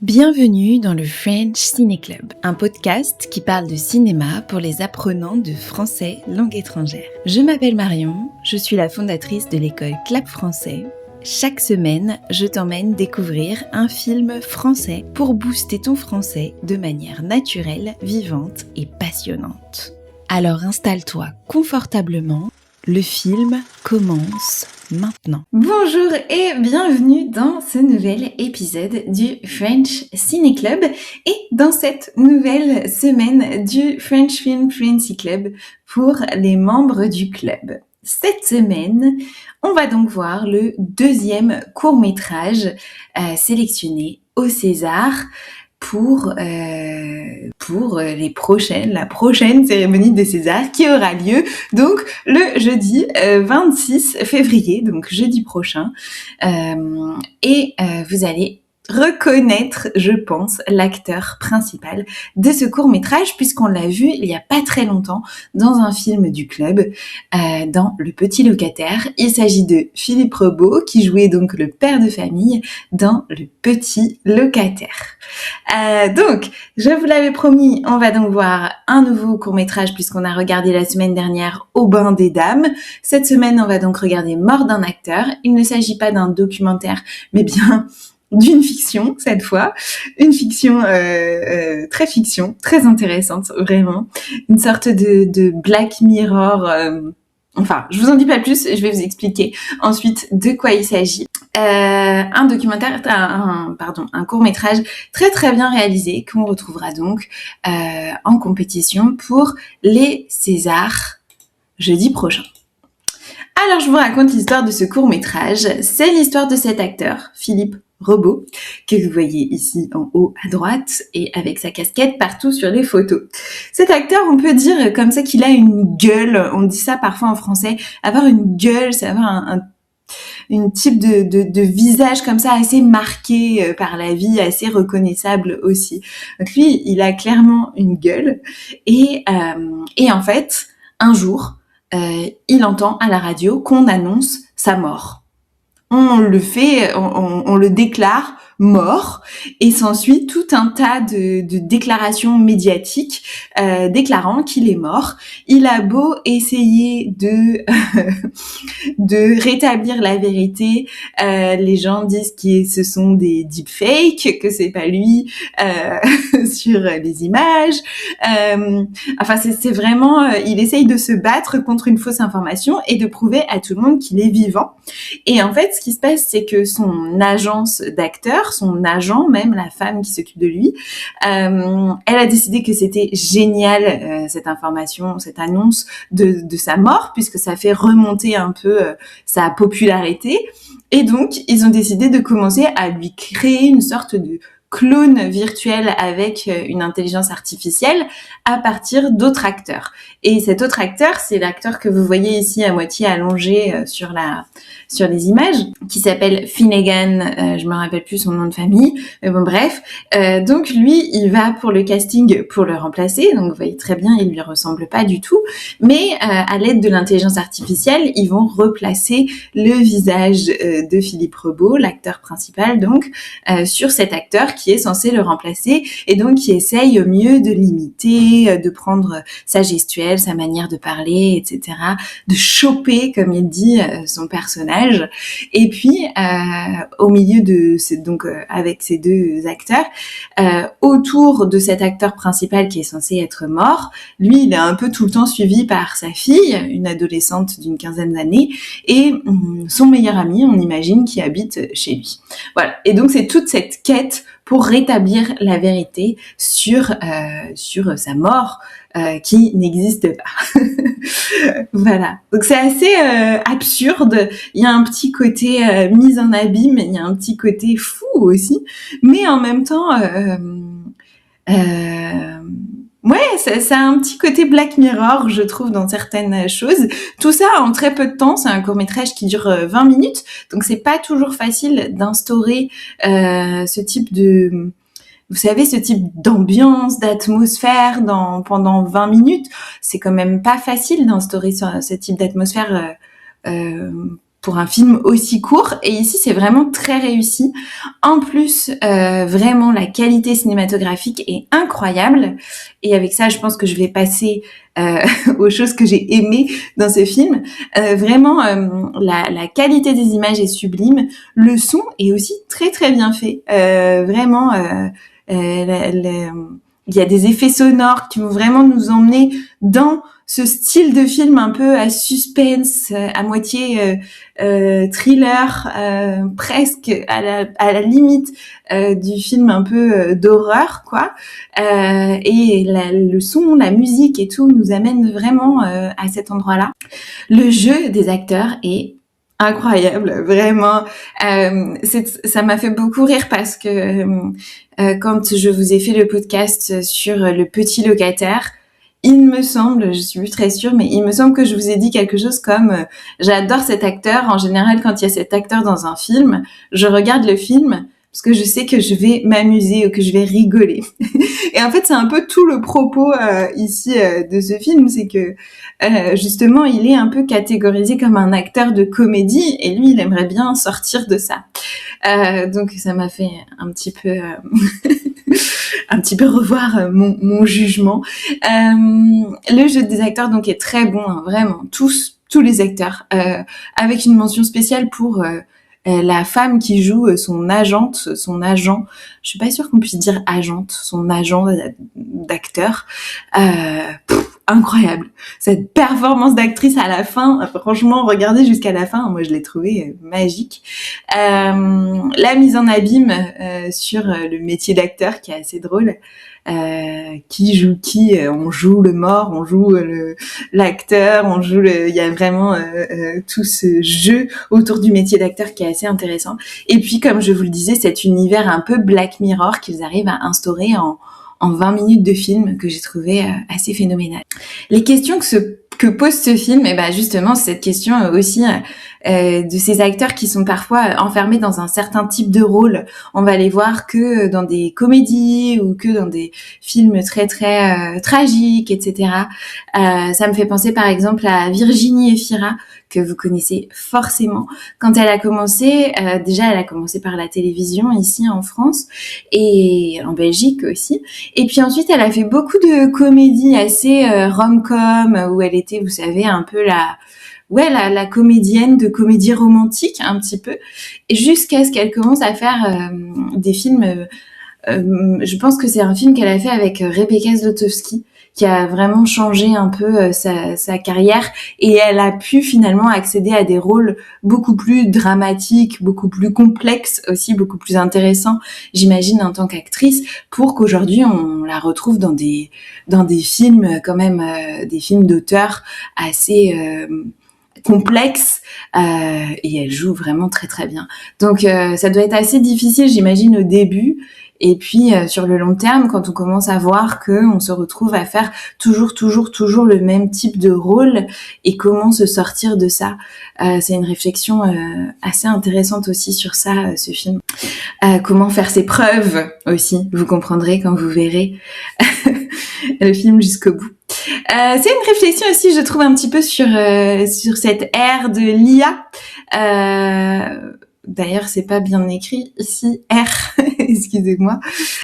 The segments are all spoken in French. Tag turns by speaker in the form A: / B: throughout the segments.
A: Bienvenue dans le French Ciné Club, un podcast qui parle de cinéma pour les apprenants de français langue étrangère. Je m'appelle Marion, je suis la fondatrice de l'école Clap Français. Chaque semaine, je t'emmène découvrir un film français pour booster ton français de manière naturelle, vivante et passionnante. Alors installe-toi confortablement, le film commence maintenant. Bonjour et bienvenue dans ce nouvel épisode du French Ciné Club et dans cette nouvelle semaine du French Film Fluency Club pour les membres du club. Cette semaine, on va donc voir le deuxième court-métrage sélectionné au César pour la prochaine cérémonie des Césars qui aura lieu donc le jeudi 26 février, donc jeudi prochain. Vous allez reconnaître, je pense, l'acteur principal de ce court-métrage puisqu'on l'a vu il y a pas très longtemps dans un film du club, dans Le Petit Locataire. Il s'agit de Philippe Rebaud qui jouait donc le père de famille dans Le Petit Locataire. Donc, je vous l'avais promis, on va donc voir un nouveau court-métrage puisqu'on a regardé la semaine dernière Au bain des dames. Cette semaine, on va donc regarder Mort d'un acteur. Il ne s'agit pas d'un documentaire, mais bien d'une fiction cette fois, une fiction très intéressante, vraiment, une sorte de Black Mirror. Enfin, je vous en dis pas plus, je vais vous expliquer ensuite de quoi il s'agit. Un court-métrage très bien réalisé qu'on retrouvera donc en compétition pour les Césars jeudi prochain. Alors, je vous raconte l'histoire de ce court-métrage. C'est l'histoire de cet acteur, Philippe Rebaud, que vous voyez ici en haut à droite et avec sa casquette partout sur les photos. Cet acteur, on peut dire comme ça qu'il a une gueule. On dit ça parfois en français. Avoir une gueule, c'est avoir une type de visage comme ça assez marqué par la vie, assez reconnaissable aussi. Donc lui, il a clairement une gueule et en fait, un jour, il entend à la radio qu'on annonce sa mort. On le déclare mort et s'ensuit tout un tas de déclarations médiatiques déclarant qu'il est mort. Il a beau essayer de rétablir la vérité, les gens disent que ce sont des deepfakes, que c'est pas lui sur les images. C'est vraiment, il essaye de se battre contre une fausse information et de prouver à tout le monde qu'il est vivant. Et en fait, ce qui se passe, c'est que son agence d'acteur, son agent, même la femme qui s'occupe de lui, elle a décidé que c'était génial cette information, cette annonce de sa mort, puisque ça fait remonter un peu sa popularité. Et donc, ils ont décidé de commencer à lui créer une sorte de clone virtuel avec une intelligence artificielle à partir d'autres acteurs. Et cet autre acteur, c'est l'acteur que vous voyez ici à moitié allongé sur les images, qui s'appelle Finnegan, je me rappelle plus son nom de famille, mais bon bref. Donc lui, il va pour le casting pour le remplacer, donc vous voyez très bien, il lui ressemble pas du tout, mais à l'aide de l'intelligence artificielle, ils vont replacer le visage de Philippe Rebaud, l'acteur principal donc, sur cet acteur qui est censé le remplacer et donc qui essaye au mieux de l'imiter, de prendre sa gestuelle, sa manière de parler, etc., de choper, comme il dit, son personnage. Et puis, au milieu avec ces deux acteurs, autour de cet acteur principal qui est censé être mort, lui, il est un peu tout le temps suivi par sa fille, une adolescente d'une 15aine d'années, et son meilleur ami, on imagine, qui habite chez lui. Voilà. Et donc, c'est toute cette quête pour rétablir la vérité sur sa mort qui n'existe pas. Voilà. Donc c'est assez absurde. Il y a un petit côté mise en abîme, il y a un petit côté fou aussi, mais en même temps, ça a un petit côté Black Mirror, je trouve, dans certaines choses. Tout ça en très peu de temps. C'est un court-métrage qui dure 20 minutes, donc c'est pas toujours facile d'instaurer ce type de... Vous savez, ce type d'ambiance, d'atmosphère pendant 20 minutes, c'est quand même pas facile d'instaurer ce type d'atmosphère pour un film aussi court. Et ici, c'est vraiment très réussi. En plus, vraiment, la qualité cinématographique est incroyable. Et avec ça, je pense que je vais passer aux choses que j'ai aimées dans ce film. Vraiment, la qualité des images est sublime. Le son est aussi très, très bien fait. Vraiment, il y a des effets sonores qui vont vraiment nous emmener dans ce style de film un peu à suspense, à moitié thriller, presque à la limite du film un peu d'horreur, quoi. Et le son, la musique et tout nous amène vraiment à cet endroit-là. Le jeu des acteurs est incroyable, vraiment. Ça m'a fait beaucoup rire parce que quand je vous ai fait le podcast sur le petit locataire, il me semble, je suis plus très sûre, mais il me semble que je vous ai dit quelque chose comme j'adore cet acteur. En général, quand il y a cet acteur dans un film, je regarde le film parce que je sais que je vais m'amuser ou que je vais rigoler. Et en fait, c'est un peu tout le propos ici de ce film, c'est que justement, il est un peu catégorisé comme un acteur de comédie et lui, il aimerait bien sortir de ça. Donc, ça m'a fait un petit peu revoir mon jugement. Le jeu des acteurs donc est très bon, hein, vraiment tous les acteurs, avec une mention spéciale pour la femme qui joue son agent. Je suis pas sûre qu'on puisse dire agente, son agent d'acteur. Incroyable. Cette performance d'actrice à la fin, franchement, regardez jusqu'à la fin, moi je l'ai trouvée magique. La mise en abîme sur le métier d'acteur qui est assez drôle. Qui joue qui, on joue le mort, on joue l'acteur, il y a vraiment tout ce jeu autour du métier d'acteur qui est assez intéressant. Et puis comme je vous le disais, cet univers un peu Black Mirror qu'ils arrivent à instaurer en 20 minutes de film que j'ai trouvé assez phénoménal. Les questions que pose ce film, et ben justement cette question aussi de ces acteurs qui sont parfois enfermés dans un certain type de rôle. On va les voir que dans des comédies ou que dans des films très très tragiques, etc. Ça me fait penser par exemple à Virginie Efira, que vous connaissez forcément. Quand elle a commencé, déjà elle a commencé par la télévision ici en France et en Belgique aussi. Et puis ensuite elle a fait beaucoup de comédies assez rom-com où elle était, vous savez, un peu la comédienne de comédie romantique un petit peu, et jusqu'à ce qu'elle commence à faire des films. Je pense que c'est un film qu'elle a fait avec Rebecca Zlotowski qui a vraiment changé un peu sa carrière, et elle a pu finalement accéder à des rôles beaucoup plus dramatiques, beaucoup plus complexes aussi, beaucoup plus intéressants, j'imagine, en tant qu'actrice, pour qu'aujourd'hui on la retrouve dans des films quand même, des films d'auteur assez complexe, et elle joue vraiment très très bien. Donc ça doit être assez difficile, j'imagine, au début, et puis sur le long terme, quand on commence à voir que on se retrouve à faire toujours le même type de rôle, et comment se sortir de ça. C'est une réflexion assez intéressante aussi sur ça, ce film. Comment faire ses preuves aussi, vous comprendrez quand vous verrez le film jusqu'au bout. C'est une réflexion aussi, je trouve, un petit peu sur cette ère de l'IA. D'ailleurs, c'est pas bien écrit ici, R, excusez-moi.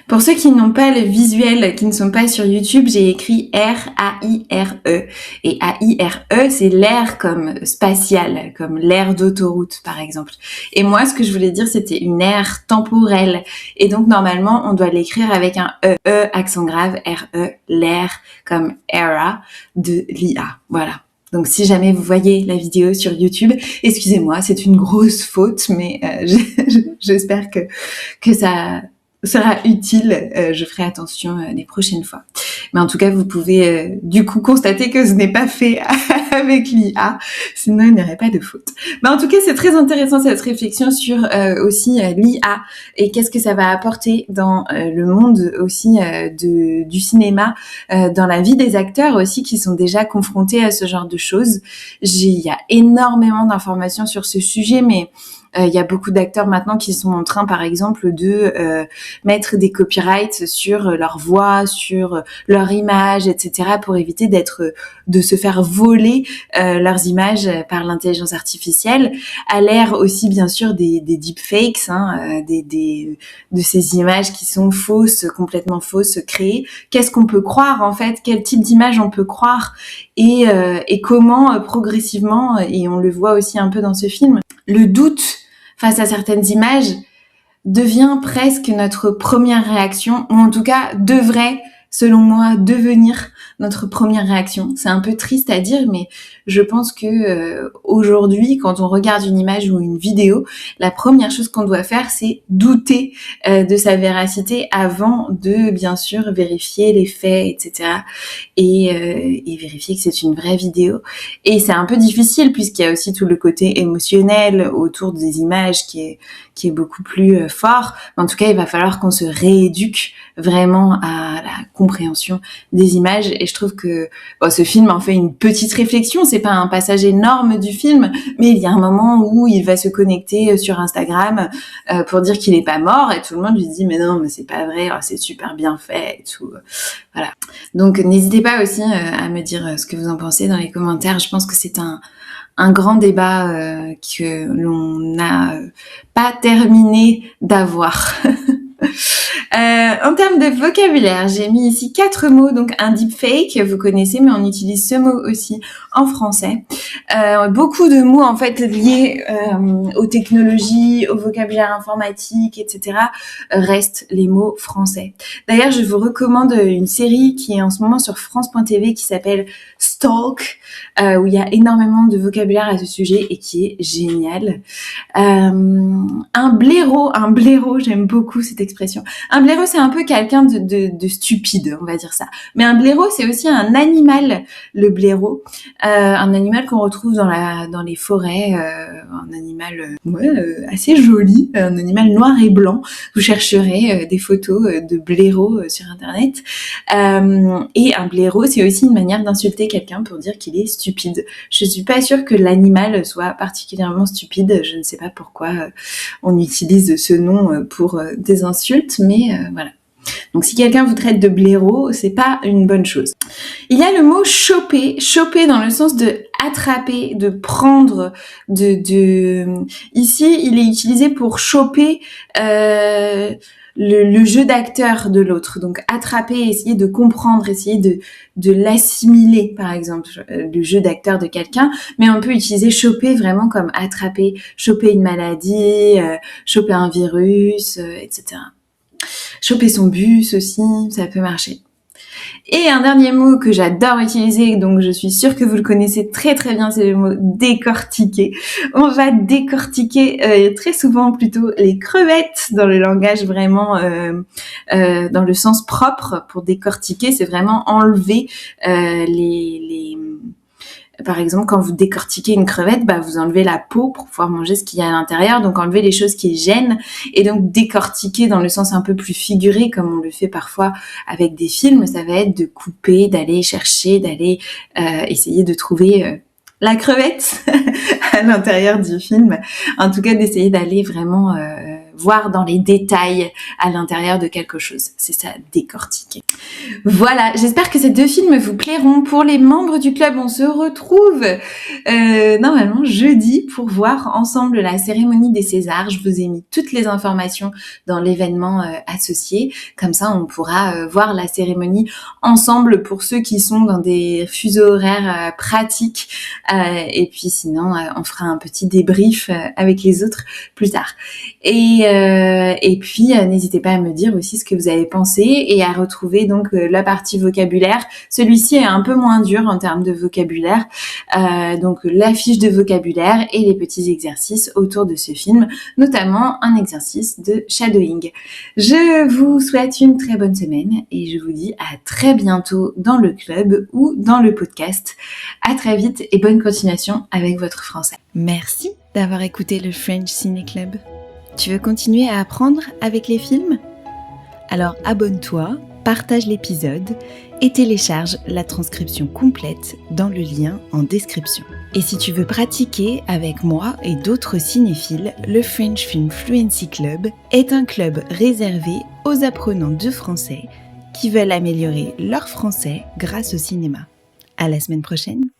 A: Pour ceux qui n'ont pas le visuel, qui ne sont pas sur YouTube, j'ai écrit R-A-I-R-E. Et A-I-R-E, c'est l'air comme spatial, comme l'air d'autoroute, par exemple. Et moi, ce que je voulais dire, c'était une ère temporelle. Et donc, normalement, on doit l'écrire avec un E. E, accent grave, R-E, l'air comme era de l'IA. Voilà. Donc, si jamais vous voyez la vidéo sur YouTube, excusez-moi, c'est une grosse faute, mais j'espère que ça sera utile. Je ferai attention les prochaines fois. Mais en tout cas, vous pouvez du coup constater que ce n'est pas fait avec l'IA, sinon il n'y aurait pas de faute. Mais en tout cas, c'est très intéressant cette réflexion sur aussi l'IA et qu'est-ce que ça va apporter dans le monde aussi du cinéma, dans la vie des acteurs aussi qui sont déjà confrontés à ce genre de choses. Il y a énormément d'informations sur ce sujet, mais Il y a beaucoup d'acteurs maintenant qui sont en train, par exemple, de mettre des copyrights sur leur voix, sur leur image, etc., pour éviter de se faire voler leurs images par l'intelligence artificielle, à l'ère aussi bien sûr des deepfakes, de ces images qui sont fausses, complètement fausses, créées. Qu'est-ce qu'on peut croire en fait? Quel type d'image on peut croire? Et comment progressivement, et on le voit aussi un peu dans ce film, le doute face à certaines images devient presque notre première réaction, ou en tout cas devrait, selon moi, devenir notre première réaction. C'est un peu triste à dire, mais je pense que aujourd'hui, quand on regarde une image ou une vidéo, la première chose qu'on doit faire, c'est douter de sa véracité avant de, bien sûr, vérifier les faits, etc. Et vérifier que c'est une vraie vidéo. Et c'est un peu difficile puisqu'il y a aussi tout le côté émotionnel autour des images qui est beaucoup plus fort. En tout cas, il va falloir qu'on se rééduque vraiment à la compréhension des images. Et je trouve que ce film en fait une petite réflexion. C'est pas un passage énorme du film, mais il y a un moment où il va se connecter sur Instagram pour dire qu'il est pas mort, et tout le monde lui dit mais non, mais c'est pas vrai, c'est super bien fait et tout. Voilà. Donc n'hésitez pas aussi à me dire ce que vous en pensez dans les commentaires. Je pense que c'est un grand débat que l'on n'a pas terminé d'avoir. En termes de vocabulaire, j'ai mis ici 4 mots, donc un deepfake, vous connaissez, mais on utilise ce mot aussi en français. Beaucoup de mots en fait liés aux technologies, au vocabulaire informatique, etc. Restent les mots français. D'ailleurs, je vous recommande une série qui est en ce moment sur France.tv qui s'appelle Stalk, où il y a énormément de vocabulaire à ce sujet et qui est génial. Un blaireau, j'aime beaucoup cette expression. Un blaireau, c'est un peu quelqu'un de stupide, on va dire ça. Mais un blaireau, c'est aussi un animal, le blaireau. Un animal qu'on retrouve dans les forêts, un animal assez joli, un animal noir et blanc. Vous chercherez des photos de blaireaux sur Internet. Et un blaireau, c'est aussi une manière d'insulter quelqu'un pour dire qu'il est stupide. Je suis pas sûre que l'animal soit particulièrement stupide. Je ne sais pas pourquoi on utilise ce nom pour des insultes, mais voilà. Donc si quelqu'un vous traite de blaireau, c'est pas une bonne chose. Il y a le mot choper dans le sens de attraper, de prendre, Ici, il est utilisé pour choper le jeu d'acteur de l'autre. Donc attraper, essayer de comprendre, essayer de l'assimiler, par exemple, le jeu d'acteur de quelqu'un. Mais on peut utiliser choper vraiment comme attraper, choper une maladie, choper un virus, etc. Choper son bus aussi, ça peut marcher. Et un dernier mot que j'adore utiliser, donc je suis sûre que vous le connaissez très très bien, c'est le mot décortiquer. On va décortiquer très souvent plutôt les crevettes dans le langage vraiment, dans le sens propre. Pour décortiquer, c'est vraiment enlever par exemple, quand vous décortiquez une crevette, vous enlevez la peau pour pouvoir manger ce qu'il y a à l'intérieur, donc enlever les choses qui gênent, et donc décortiquer dans le sens un peu plus figuré, comme on le fait parfois avec des films, ça va être de couper, d'aller chercher, d'aller essayer de trouver la crevette à l'intérieur du film. En tout cas, d'essayer d'aller vraiment voir dans les détails à l'intérieur de quelque chose. C'est ça, décortiquer. Voilà, j'espère que ces 2 films vous plairont. Pour les membres du club, on se retrouve normalement jeudi pour voir ensemble la cérémonie des Césars. Je vous ai mis toutes les informations dans l'événement associé. Comme ça, on pourra voir la cérémonie ensemble pour ceux qui sont dans des fuseaux horaires pratiques. Et puis sinon, on fera un petit débrief avec les autres plus tard. Et puis, n'hésitez pas à me dire aussi ce que vous avez pensé et à retrouver donc la partie vocabulaire. Celui-ci est un peu moins dur en termes de vocabulaire. Donc, la fiche de vocabulaire et les petits exercices autour de ce film, notamment un exercice de shadowing. Je vous souhaite une très bonne semaine et je vous dis à très bientôt dans le club ou dans le podcast. À très vite et bonne continuation avec votre français. Merci d'avoir écouté le French Ciné Club. Tu veux continuer à apprendre avec les films ? Alors abonne-toi, partage l'épisode et télécharge la transcription complète dans le lien en description.
B: Et si tu veux pratiquer avec moi et d'autres cinéphiles, le French Film Fluency Club est un club réservé aux apprenants de français qui veulent améliorer leur français grâce au cinéma. À la semaine prochaine!